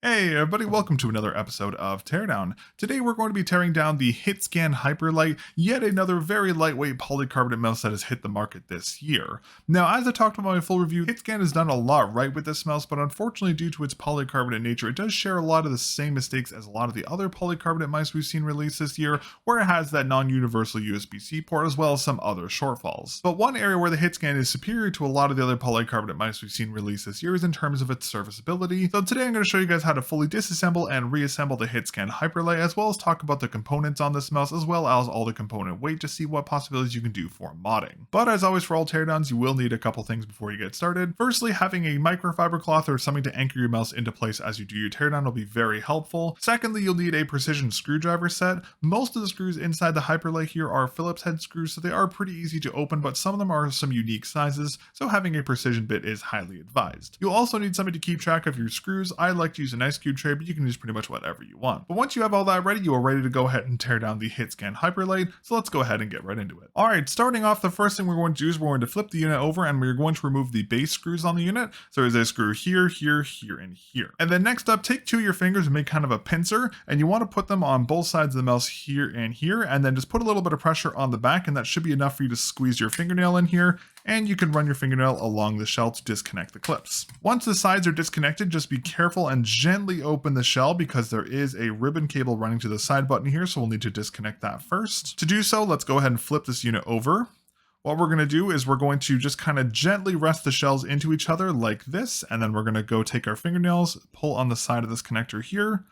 Hey everybody, welcome to another episode of Teardown. Today we're going to be tearing down the Hitscan Hyperlight, yet another very lightweight polycarbonate mouse that has hit the market this year. Now, as I talked about in my full review, Hitscan has done a lot right with this mouse, but unfortunately due to its polycarbonate nature, it does share a lot of the same mistakes as a lot of the other polycarbonate mice we've seen released this year, where it has that non-universal USB-C port as well as some other shortfalls. But one area where the Hitscan is superior to a lot of the other polycarbonate mice we've seen released this year is in terms of its serviceability. So today I'm going to show you guys how to fully disassemble and reassemble the Hitscan Hyperlight, as well as talk about the components on this mouse, as well as all the component weight to see what possibilities you can do for modding. But as always for all teardowns, you will need a couple things before you get started. Firstly, having a microfiber cloth or something to anchor your mouse into place as you do your teardown will be very helpful. Secondly, you'll need a precision screwdriver set. Most of the screws inside the Hyperlight here are Phillips head screws, so they are pretty easy to open, but some of them are some unique sizes, so having a precision bit is highly advised. You'll also need something to keep track of your screws. I like to use an ice cube tray, but you can use pretty much whatever you want. But once you have all that ready, you are ready to go ahead and tear down the Hitscan Hyperlight, so let's go ahead and get right into it. Alright, starting off, the first thing we're going to do is we're going to flip the unit over and we're going to remove the base screws on the unit. So there's a screw here, here, here, and here. And then next up, take two of your fingers and make kind of a pincer, and you want to put them on both sides of the mouse here, and then just put a little bit of pressure on the back, and that should be enough for you to squeeze your fingernail in here, and you can run your fingernail along the shell to disconnect the clips. Once the sides are disconnected, just be careful and gently open the shell because there is a ribbon cable running to the side button here, so we'll need to disconnect that first. To do so, let's go ahead and flip this unit over. What we're going to do is we're going to just kind of gently rest the shells into each other like this, and then we're going to go take our fingernails, pull on the side of this connector here,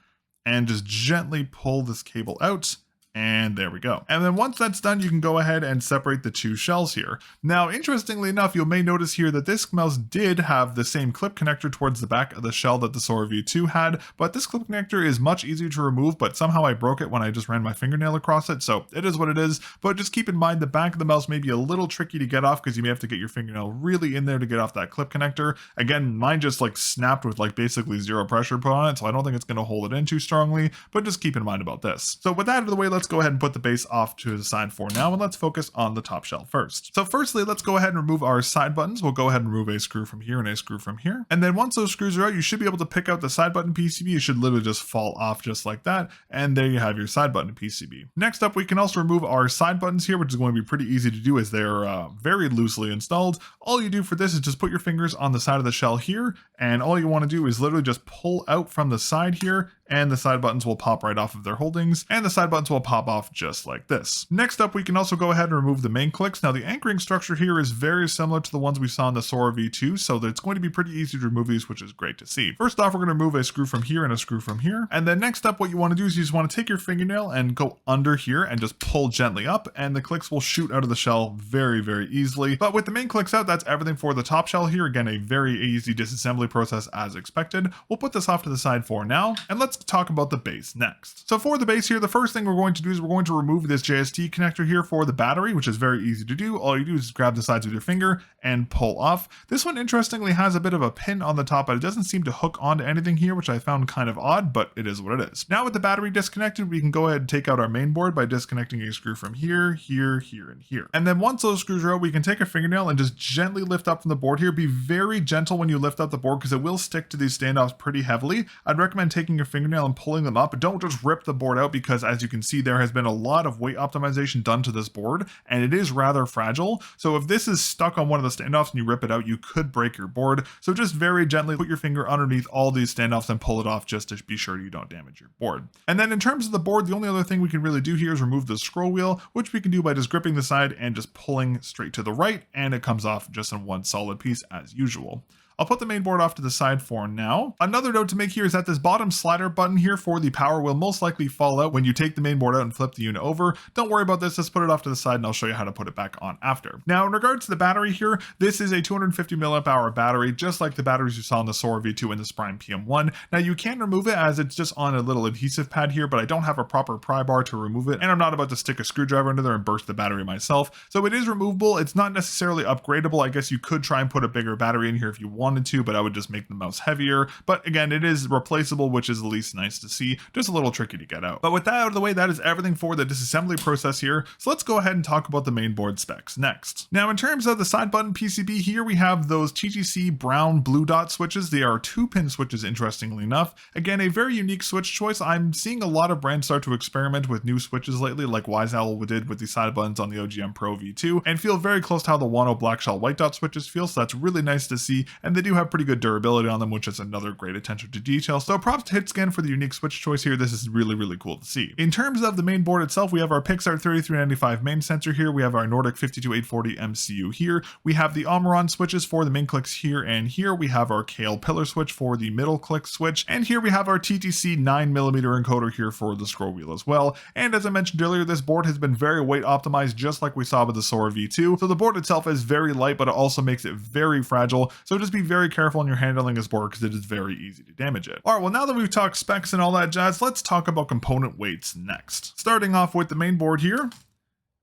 and just gently pull this cable out. And there we go. And then once that's done, you can go ahead and separate the two shells here. Now, interestingly enough, you may notice here that this mouse did have the same clip connector towards the back of the shell that the Sora V2 had, but this clip connector is much easier to remove, but somehow I broke it when I just ran my fingernail across it, so it is what it is. But just keep in mind the back of the mouse may be a little tricky to get off because you may have to get your fingernail really in there to get off that clip connector. Again, mine just like snapped with like basically zero pressure put on it, so I don't think it's going to hold it in too strongly, but just keep in mind about this. So with that out of the way, let's go ahead and put the base off to the side for now, and let's focus on the top shell first. So firstly, let's go ahead and remove our side buttons. We'll go ahead and remove a screw from here and a screw from here. And then once those screws are out, you should be able to pick out the side button PCB. It should literally just fall off just like that. And there you have your side button PCB. Next up, we can also remove our side buttons here, which is going to be pretty easy to do as they're very loosely installed. All you do for this is just put your fingers on the side of the shell here, and all you want to do is literally just pull out from the side here, and the side buttons will pop right off of their holdings, and the side buttons will pop off just like this. Next up, we can also go ahead and remove the main clicks. Now, the anchoring structure here is very similar to the ones we saw in the Sora V2, so it's going to be pretty easy to remove these, which is great to see. First off, we're going to remove a screw from here and a screw from here, and then next up, what you want to do is you just want to take your fingernail and go under here and just pull gently up, and the clicks will shoot out of the shell very, very easily. But with the main clicks out, that's everything for the top shell here. Again, a very easy disassembly process as expected. We'll put this off to the side for now, and let's talk about the base next. So for the base here, the first thing we're going to do is we're going to remove this JST connector here for the battery, which is very easy to do. All you do is grab the sides with your finger and pull off. This one interestingly has a bit of a pin on the top, but it doesn't seem to hook onto anything here, which I found kind of odd, but it is what it is. Now with the battery disconnected, we can go ahead and take out our main board by disconnecting a screw from here, here, here, and here. And then once those screws are out, we can take a fingernail and just gently lift up from the board here. Be very gentle when you lift up the board because it will stick to these standoffs pretty heavily. I'd recommend taking your fingernail and pulling them up, but don't just rip the board out because as you can see, there has been a lot of weight optimization done to this board and it is rather fragile. So if this is stuck on one of the standoffs and you rip it out, you could break your board. So just very gently put your finger underneath all these standoffs and pull it off just to be sure you don't damage your board. And then in terms of the board, the only other thing we can really do here is remove the scroll wheel, which we can do by just gripping the side and just pulling straight to the right, and it comes off just in one solid piece as usual. I'll put the main board off to the side for now. Another note to make here is that this bottom slider button here for the power will most likely fall out when you take the main board out and flip the unit over. Don't worry about this, just put it off to the side and I'll show you how to put it back on after. Now in regards to the battery here, this is a 250 milliamp hour battery, just like the batteries you saw in the Sora V2 and the Prime PM1. Now you can remove it as it's just on a little adhesive pad here, but I don't have a proper pry bar to remove it, and I'm not about to stick a screwdriver into there and burst the battery myself. So it is removable. It's not necessarily upgradable. I guess you could try and put a bigger battery in here if you want. wanted to, but I would just make the mouse heavier. But again, it is replaceable, which is at least nice to see, just a little tricky to get out. But with that out of the way, that is everything for the disassembly process here. So let's go ahead and talk about the main board specs next. Now, in terms of the side button PCB here, we have those TGC brown blue dot switches. They are 2-pin switches, interestingly enough. Again, a very unique switch choice. I'm seeing a lot of brands start to experiment with new switches lately, like WiseOwl did with the side buttons on the OGM Pro V2, and feel very close to how the Wano black shell white dot switches feel, so that's really nice to see, and they do have pretty good durability on them, which is another great attention to detail. So props to Hitscan for the unique switch choice here. This is really cool to see. In terms of the main board itself, we have our Pixar 3395 main sensor here, we have our Nordic 52840 MCU here, we have the Omron switches for the main clicks here and here, we have our Kale pillar switch for the middle click switch, and here we have our TTC 9mm encoder here for the scroll wheel as well. And as I mentioned earlier, this board has been very weight optimized, just like we saw with the Sora V2. So the board itself is very light, but it also makes it very fragile. So just be very careful when you're handling this board because it is very easy to damage it. All right, well, now that we've talked specs and all that jazz, let's talk about component weights next. Starting off with the main board here.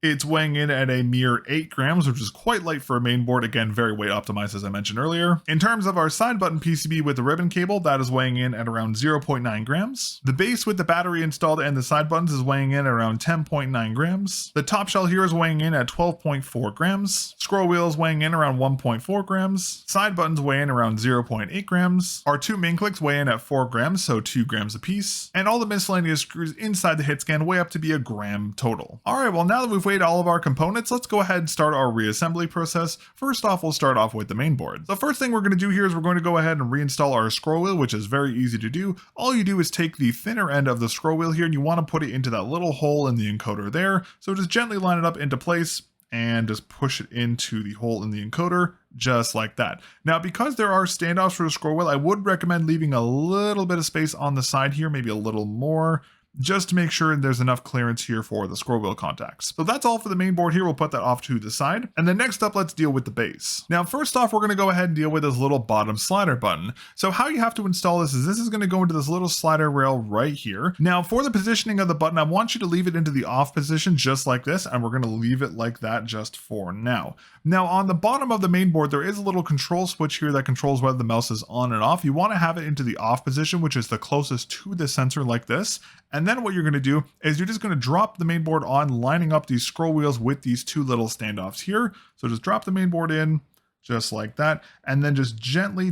It's weighing in at a mere 8 grams, which is quite light for a main board. Again, very weight optimized, as I mentioned earlier. In terms of our side button PCB with the ribbon cable, that is weighing in at around 0.9 grams. The base with the battery installed and the side buttons is weighing in at around 10.9 grams. The top shell here is weighing in at 12.4 grams. Scroll wheel is weighing in around 1.4 grams. Side buttons weigh in around 0.8 grams. Our 2 main clicks weigh in at 4 grams, so 2 grams apiece. And all the miscellaneous screws inside the Hitscan weigh up to be a gram total. All right, well, now that we've weighed all of our components, let's go ahead and start our reassembly process. First off, we'll start off with the main board. The first thing we're going to do here is we're going to go ahead and reinstall our scroll wheel, which is very easy to do. All you do is take the thinner end of the scroll wheel here and you want to put it into that little hole in the encoder there. So just gently line it up into place and just push it into the hole in the encoder, just like that. Now, because there are standoffs for the scroll wheel, I would recommend leaving a little bit of space on the side here, maybe a little more, just to make sure there's enough clearance here for the scroll wheel contacts. So that's all for the main board here. We'll put that off to the side. And then next up, let's deal with the base. Now, first off, we're going to go ahead and deal with this little bottom slider button. So how you have to install this is going to go into this little slider rail right here. Now, for the positioning of the button, I want you to leave it into the off position just like this, and we're going to leave it like that just for now. Now, on the bottom of the main board, there is a little control switch here that controls whether the mouse is on and off. You want to have it into the off position, which is the closest to the sensor like this. And then what you're going to do is you're just going to drop the main board on, lining up these scroll wheels with these 2 little standoffs here. So just drop the main board in just like that, and then just gently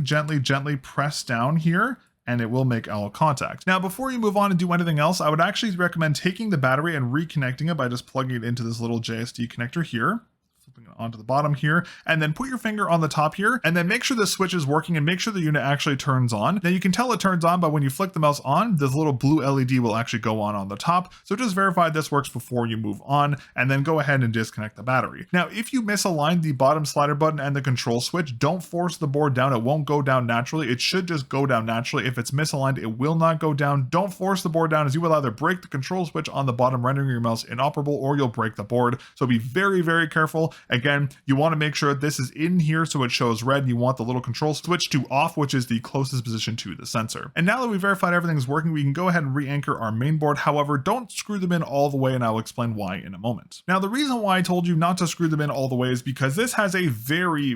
press down here, and it will make all contact. Now, before you move on and do anything else, I would actually recommend taking the battery and reconnecting it by just plugging it into this little JST connector here. Onto the bottom here, and then put your finger on the top here, and then make sure the switch is working and make sure the unit actually turns on. Now you can tell it turns on by when you flick the mouse on, this little blue LED will actually go on the top. So just verify this works before you move on, and then go ahead and disconnect the battery. Now, if you misalign the bottom slider button and the control switch, don't force the board down. It won't go down naturally. It should just go down naturally. If it's misaligned, it will not go down. Don't force the board down, as you will either break the control switch on the bottom, rendering your mouse inoperable, or you'll break the board. So be very careful. Again, you want to make sure this is in here so it shows red. You want the little control switch to off, which is the closest position to the sensor. And now that we've verified everything is working, we can go ahead and re-anchor our main board. However, don't screw them in all the way, and I'll explain why in a moment. Now, the reason why I told you not to screw them in all the way is because this has a very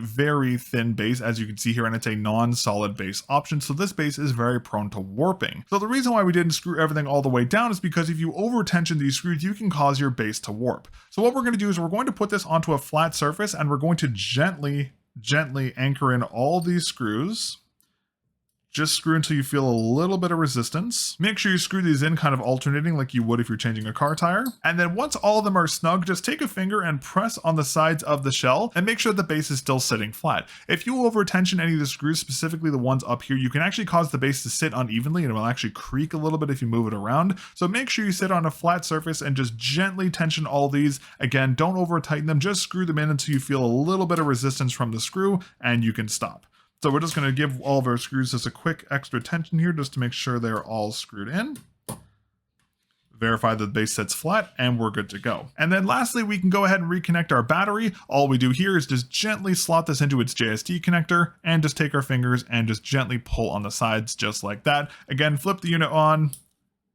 thin base, as you can see here, and it's a non-solid base option. So this base is very prone to warping. So the reason why we didn't screw everything all the way down is because if you over tension these screws, you can cause your base to warp. So what we're going to do is we're going to put this onto a flat surface, and we're going to gently anchor in all these screws. Just screw until you feel a little bit of resistance. Make sure you screw these in kind of alternating like you would if you're changing a car tire. And then once all of them are snug, just take a finger and press on the sides of the shell and make sure the base is still sitting flat. If you over tension any of the screws, specifically the ones up here, you can actually cause the base to sit unevenly, and it will actually creak a little bit if you move it around. So make sure you sit on a flat surface and just gently tension all these. Again, don't over tighten them, just screw them in until you feel a little bit of resistance from the screw, and you can stop. So we're just going to give all of our screws just a quick extra tension here just to make sure they're all screwed in. Verify that the base sits flat, and we're good to go. And then lastly, we can go ahead and reconnect our battery. All we do here is just gently slot this into its JST connector and just take our fingers and just gently pull on the sides just like that. Again, flip the unit on.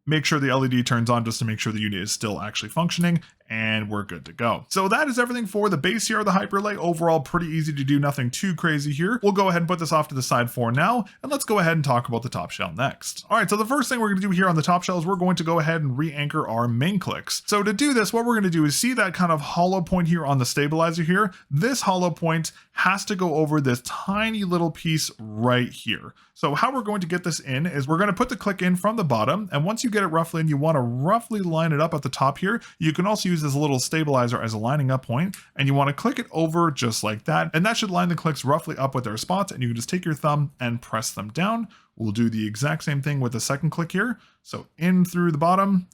Make sure the LED turns on just to make sure the unit is still actually functioning, and we're good to go. So that is everything for the base here of the Hyperlight. Overall, pretty easy to do, nothing too crazy here. We'll go ahead and put this off to the side for now, and let's go ahead and talk about the top shell next. All right, so the first thing we're going to do here on the top shell is we're going to go ahead and re-anchor our main clicks. So to do this, what we're going to do is see that kind of hollow point here on the stabilizer here. This hollow point has to go over this tiny little piece right here. So how we're going to get this in is we're going to put the click in from the bottom, and once you get it roughly in, you want to roughly line it up at the top here. You can also use this little stabilizer as a lining up point, and you want to click it over just like that, and that should line the clicks roughly up with their spots, and you can just take your thumb and press them down. We'll do the exact same thing with the second click here. So in through the bottom,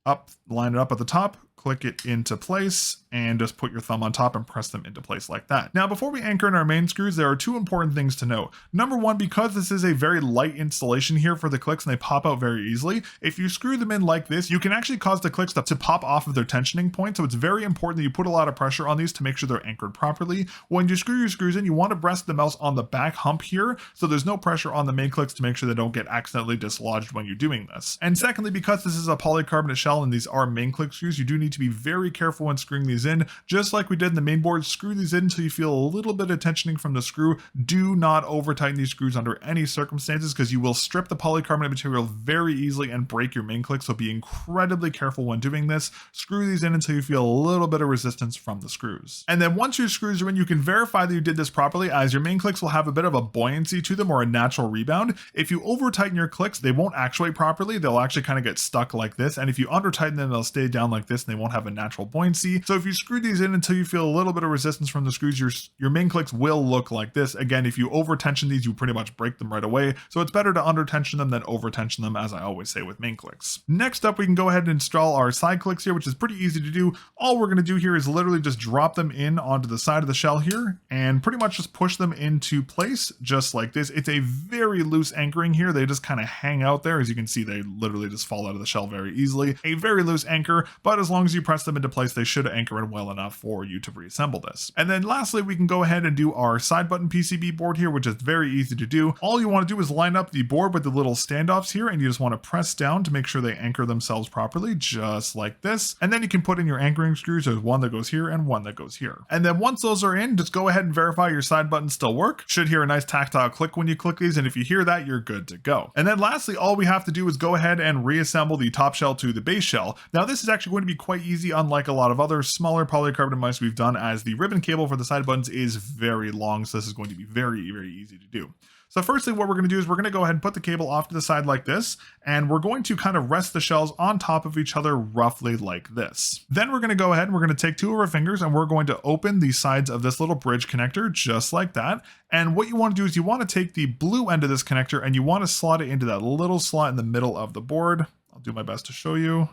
up, line it up at the top, click it into place, and just put your thumb on top and press them into place like that. Now, before we anchor in our main screws, there are two important things to note. Number one, because this is a very light installation here for the clicks and they pop out very easily, if you screw them in like this, you can actually cause the clicks to pop off of their tensioning point. So it's very important that you put a lot of pressure on these to make sure they're anchored properly. When you screw your screws in, you want to rest the mouse on the back hump here, so there's no pressure on the main clicks to make sure they don't get accidentally dislodged when you're doing this. And secondly, because this is a polycarbonate shell and these are main click screws, you do need to be very careful when screwing these in. Just like we did in the main board, screw these in until you feel a little bit of tensioning from the screw. Do not over tighten these screws under any circumstances, because you will strip the polycarbonate material very easily and break your main click. So be incredibly careful when doing this. Screw these in until you feel a little bit of resistance from the screws. And then once your screws are in, you can verify that you did this properly, as your main clicks will have a bit of a buoyancy to them or a natural rebound. If you over tighten your clicks, they won't actuate properly. They'll actually kind of get stuck like this. And if you under tighten them, they'll stay down like this and they won't have a natural buoyancy. So if you screw these in until you feel a little bit of resistance from the screws, your main clicks will look like this. Again, if you over tension these, you pretty much break them right away. So it's better to under tension them than over tension them, as I always say with main clicks. Next up, we can go ahead and install our side clicks here, which is pretty easy to do. All we're going to do here is literally just drop them in onto the side of the shell here and pretty much just push them into place just like this. It's a very loose anchoring here. They just kind of hang out there. As you can see, they literally just fall out of the shell very easily. A very loose anchor, but as long as you press them into place, they should anchor in well enough for you to reassemble this. And then lastly, we can go ahead and do our side button PCB board here, which is very easy to do. All you want to do is line up the board with the little standoffs here, and you just want to press down to make sure they anchor themselves properly, just like this. And then you can put in your anchoring screws. There's one that goes here and one that goes here. And then once those are in, just go ahead and verify your side buttons still work. Should hear a nice tactile click when you click these, and if you hear that, you're good to go. And then lastly, all we have to do is go ahead and reassemble the top shell to the base shell. Now this is actually going to be quite easy, unlike a lot of other smaller polycarbonate mice we've done, as the ribbon cable for the side buttons is very long, so this is going to be very, very easy to do. So firstly, what we're going to do is we're going to go ahead and put the cable off to the side like this, and we're going to kind of rest the shells on top of each other roughly like this. Then we're going to go ahead and we're going to take two of our fingers and we're going to open the sides of this little bridge connector just like that. And what you want to do is you want to take the blue end of this connector and you want to slot it into that little slot in the middle of the board. I'll do my best to show you.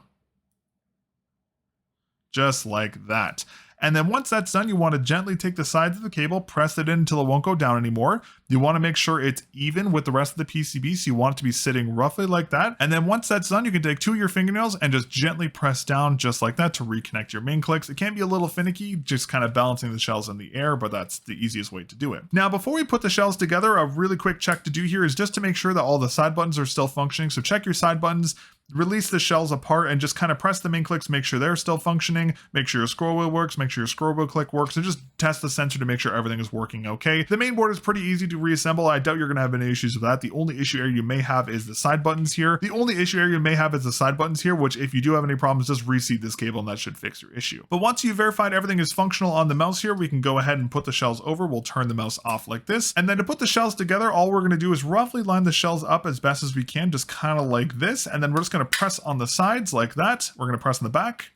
Just like that. And then once that's done, you want to gently take the sides of the cable, press it in until it won't go down anymore. You want to make sure it's even with the rest of the PCB, so you want it to be sitting roughly like that. And then once that's done, you can take two of your fingernails and just gently press down just like that to reconnect your main clicks. It can be a little finicky, just kind of balancing the shells in the air, but that's the easiest way to do it. Now, before we put the shells together, a really quick check to do here is just to make sure that all the side buttons are still functioning. So check your side buttons, release the shells apart, and just kind of press the main clicks, make sure they're still functioning, make sure your scroll wheel works, make sure your scroll wheel click works, and just test the sensor to make sure everything is working okay. The main board is pretty easy to reassemble. I doubt you're going to have any issues with that. The only issue area you may have is the side buttons here. The only issue area you may have is the side buttons here, which if you do have any problems, just reseat this cable and that should fix your issue. But once you've verified everything is functional on the mouse here, we can go ahead and put the shells over. We'll turn the mouse off like this. And then to put the shells together, all we're going to do is roughly line the shells up as best as we can, just kind of like this. And then we're just going to press on the sides like that. We're going to press on the back,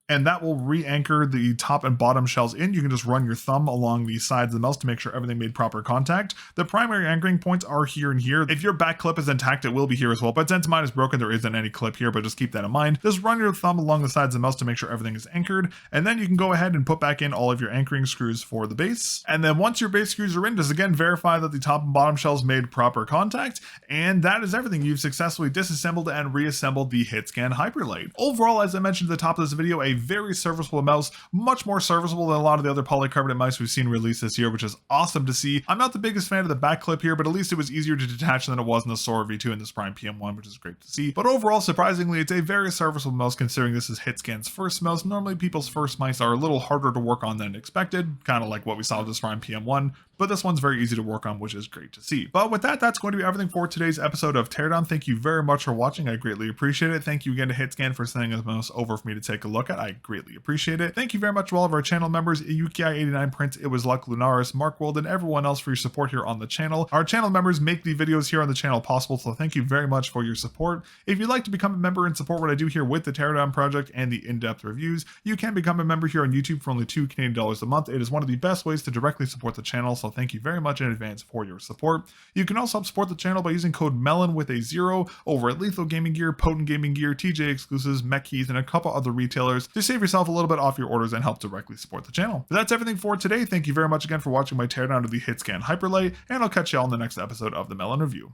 and that will re-anchor the top and bottom shells in. You can just run your thumb along the sides of the mouse to make sure everything made proper contact. The primary anchoring points are here and here. If your back clip is intact, it will be here as well, but since mine is broken, there isn't any clip here, but just keep that in mind. Just run your thumb along the sides of the mouse to make sure everything is anchored, and then you can go ahead and put back in all of your anchoring screws for the base. And then once your base screws are in, just again verify that the top and bottom shells made proper contact, and that is everything. You've successfully disassembled and reassembled the Hitscan Hyperlight. Overall, as I mentioned at the top of this video, a very serviceable mouse, much more serviceable than a lot of the other polycarbonate mice we've seen released this year, which is awesome to see. I'm not the biggest fan of the back clip here, but at least it was easier to detach than it was in the Sora V2 and this Prime PM1, which is great to see. But overall, surprisingly, it's a very serviceable mouse considering this is Hitscan's first mouse. Normally people's first mice are a little harder to work on than expected, kind of like what we saw with this Prime PM1, but this one's very easy to work on, which is great to see. But with that, that's going to be everything for today's episode of Teardown. Thank you very much for watching. I greatly appreciate it. Thank you again to Hitscan for sending this mouse over for me to take a look at. I greatly appreciate it. Thank you very much to all of our channel members, Yuki89 Prince, It Was Luck, Lunaris, Mark World, and everyone else for your support here on the channel. Our channel members make the videos here on the channel possible, so thank you very much for your support. If you'd like to become a member and support what I do here with the Teardown project and the in-depth reviews, you can become a member here on YouTube for only $2 Canadian a month. It is one of the best ways to directly support the channel, so thank you very much in advance for your support. You can also help support the channel by using code MELON with a 0 over at Lethal Gaming Gear, Potent Gaming Gear, TJ Exclusives, Mech Keys, and a couple other retailers to save yourself a little bit off your orders and help directly support the channel. But that's everything for today. Thank you very much again for watching my teardown of the Hitscan Hyperlight, and I'll catch you all in the next episode of the Melon Review.